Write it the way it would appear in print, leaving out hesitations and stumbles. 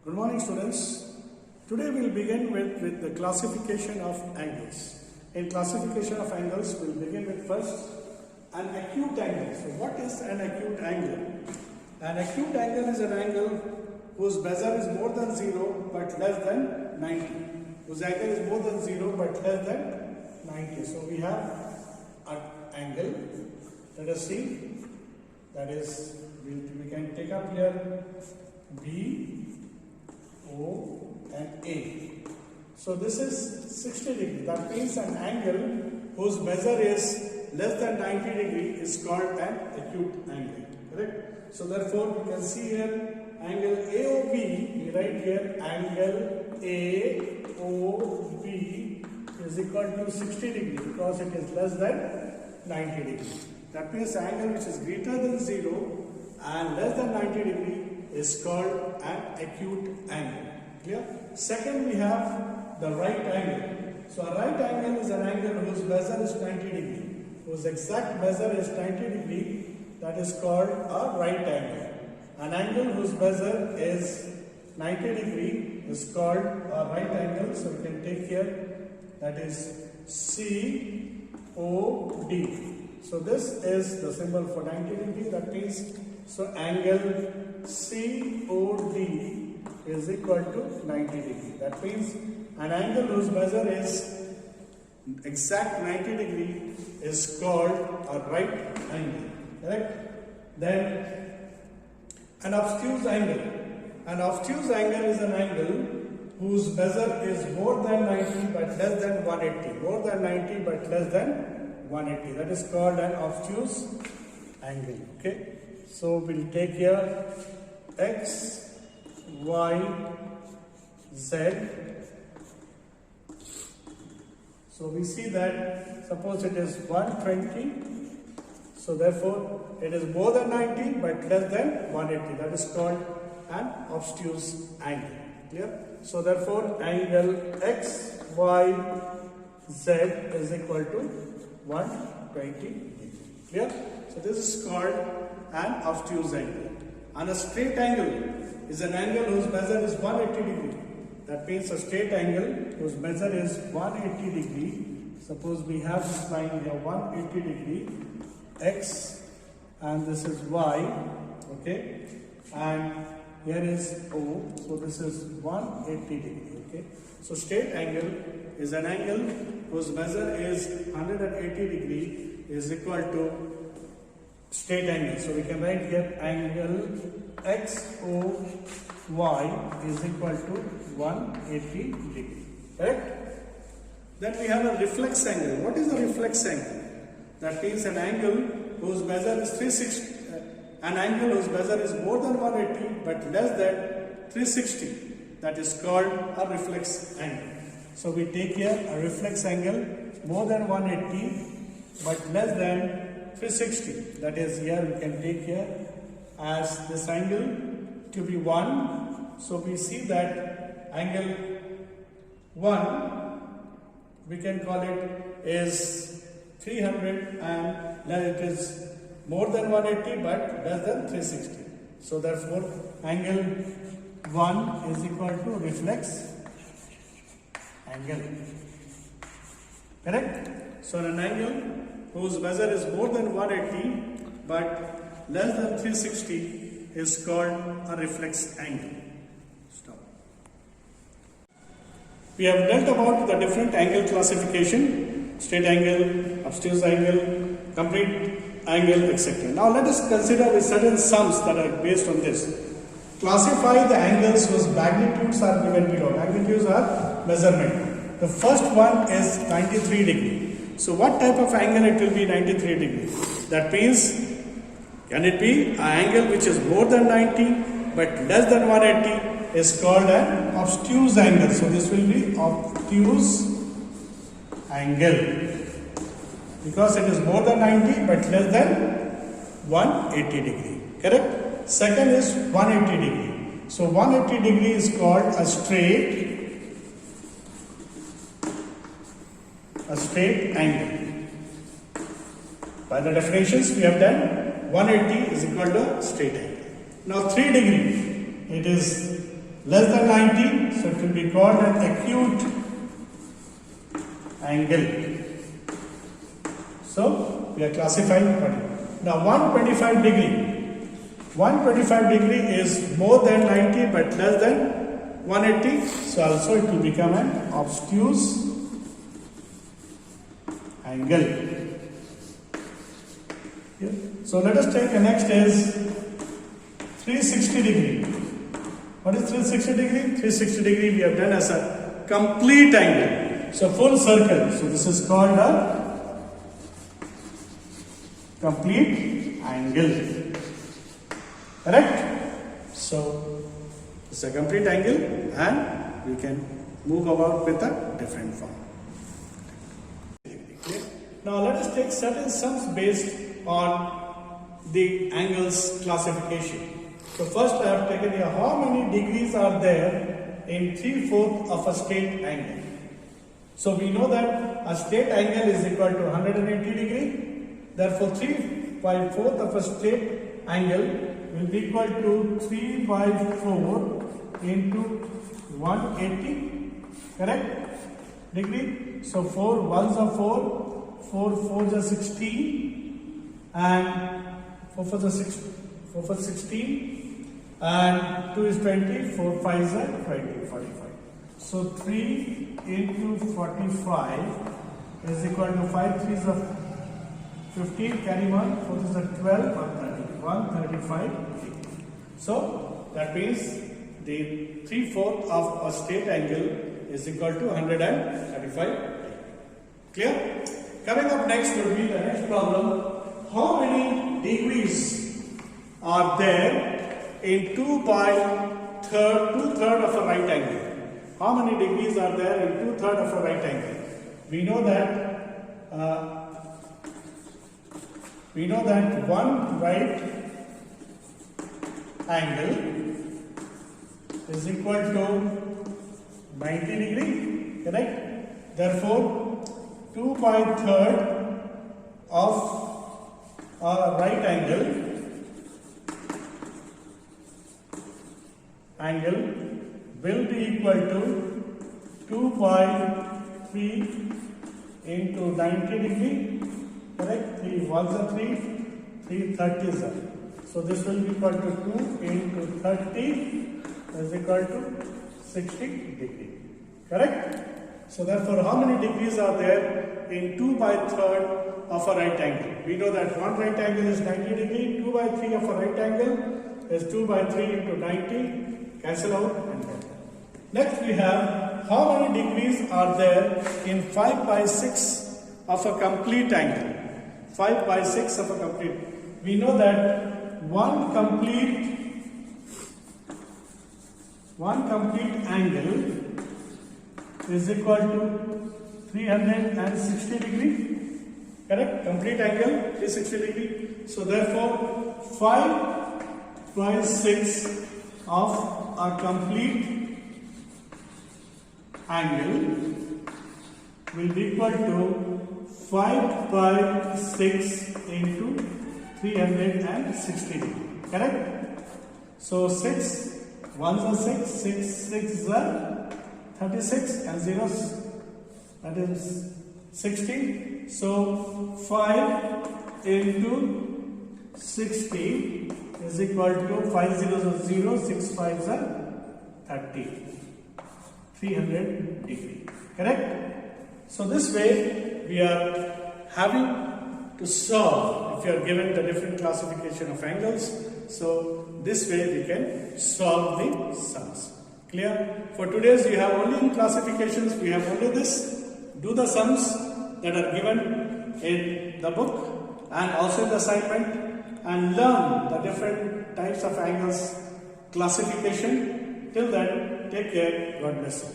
Good morning, students. Today we'll begin with the classification of angles. In classification of angles, we'll begin with first an acute angle. So what is an acute angle? An acute angle is an angle whose bezel is more than 0 but less than 90. Whose angle is more than 0 but less than 90. So we have an angle. Let us see. That is, we can take up here B, O and A. So this is 60 degree. That means an angle whose measure is less than 90 degree is called an acute angle. Correct? So therefore we can see here angle AOB. We write here angle AOB is equal to 60 degree because it is less than 90 degree. That means the angle which is greater than 0 and less than 90 degree is called an acute angle. Clear? Second, we have the right angle. So a right angle is an angle whose measure is 90 degree. Whose exact measure is 90 degree. That is called a right angle. An angle whose measure is 90 degree is called a right angle. So we can take here, that is COD. So this is the symbol for 90 degree. That means, so angle COD is equal to 90 degree. That means an angle whose measure is exact 90 degree is called a right angle. Correct? Then an obtuse angle. An obtuse angle is an angle whose measure is more than 90 but less than 180. More than 90 but less than 180. That is called an obtuse angle. Okay. So we'll take here X, Y, Z. So we see that suppose it is 120. So therefore it is more than 90 but less than 180. That is called an obtuse angle. Clear? So therefore angle X, Y, Z is equal to 120 degree. Clear? So this is called an obtuse angle. And a straight angle is an angle whose measure is 180 degree. That means a straight angle whose measure is 180 degree. Suppose we have this line here 180 degree, X, and this is Y, okay, and here is O, so this is 180 degree, okay. So straight angle is an angle whose measure is 180 degree is equal to straight angle. So we can write here angle XOY is equal to 180 degree. Correct? Then we have a reflex angle. What is a reflex angle? That means an angle whose measure is 360. An angle whose measure is more than 180 but less than 360. That is called a reflex angle. So we take here a reflex angle more than 180 but less than 360. That is, here we can take here as this angle to be 1. So we see that angle 1, we can call it is 300 and it is more than 180 but less than 360. So therefore angle 1 is equal to reflex angle. Correct? So an angle whose measure is more than 180 but less than 360 is called a reflex angle. Stop. We have dealt about the different angle classification: straight angle, obtuse angle, complete angle, etc. Now let us consider with certain sums that are based on this. Classify the angles whose magnitudes are given below. Magnitudes are measurement. The first one is 93 degree. So what type of angle it will be 93 degree? That means, can it be an angle which is more than 90 but less than 180 is called an obtuse angle. So this will be obtuse angle because it is more than 90 but less than 180 degree. Correct? Second is 180 degree. So 180 degree is called a straight angle. By the definitions we have done, 180 is equal to straight angle. Now 3 degree, it is less than 90, so it will be called an acute angle. So we are classifying accordingly. Now 125 degree. 125 degree is more than 90 but less than 180. So also it will become an obtuse angle. Yeah. So let us take the next is 360 degree. What is 360 degree? 360 degree we have done as a complete angle. So full circle. So this is called a complete angle. Correct? So it's a complete angle and we can move about with a different form. Now let us take certain sums based on the angles classification. So first I have taken here how many degrees are there in 3/4 of a straight angle. So we know that a straight angle is equal to 180 degree. Therefore 3/4 of a straight angle will be equal to 3/4 into 180, correct, degree. So 4 ones are 4, 4 fours are 16, and 4 fours are 16, and 2 is 20, 4 fives are 20, 45. So 3 into 45 is equal to 5 threes are 15, carry 1, 4 is a 12, 135. So that means the 3/4 of a straight angle is equal to 135. Clear? Coming up next will be the next problem. How many degrees are there in 2/3 of a right angle? How many degrees are there in 2/3 of a right angle? We know that one right angle is equal to 90 degree, correct? Therefore 2/3 of a right angle will be equal to 2/3 into 90 degree, correct? 3 ones are 3, 3 30s are. So this will be equal to 2 into 30 is equal to 60 degree, correct? So therefore how many degrees are there in 2/3 of a right angle? We know that one right angle is 90 degree, 2/3 of a right angle is 2/3 into 90, cancel out and get. Next we have how many degrees are there in 5/6 of a complete angle. 5/6 of a complete. We know that one complete angle is equal to 360 degree, correct? Complete angle 360 degree. So therefore 5/6 of a complete angle will be equal to 5/6 into 360 degree, correct? So 6 ones are 6, 6 6 are 36 and zeros, that is 60. So 5 into 60 is equal to 5 zeros are 0, 6 5s are 30, 300 degree, correct? So this way we are having to solve if you are given the different classification of angles. So this way we can solve the sums. Clear? For today's you have only in classifications, we have only this. Do the sums that are given in the book and also in the assignment and learn the different types of angles classification. Till then, take care. God bless you.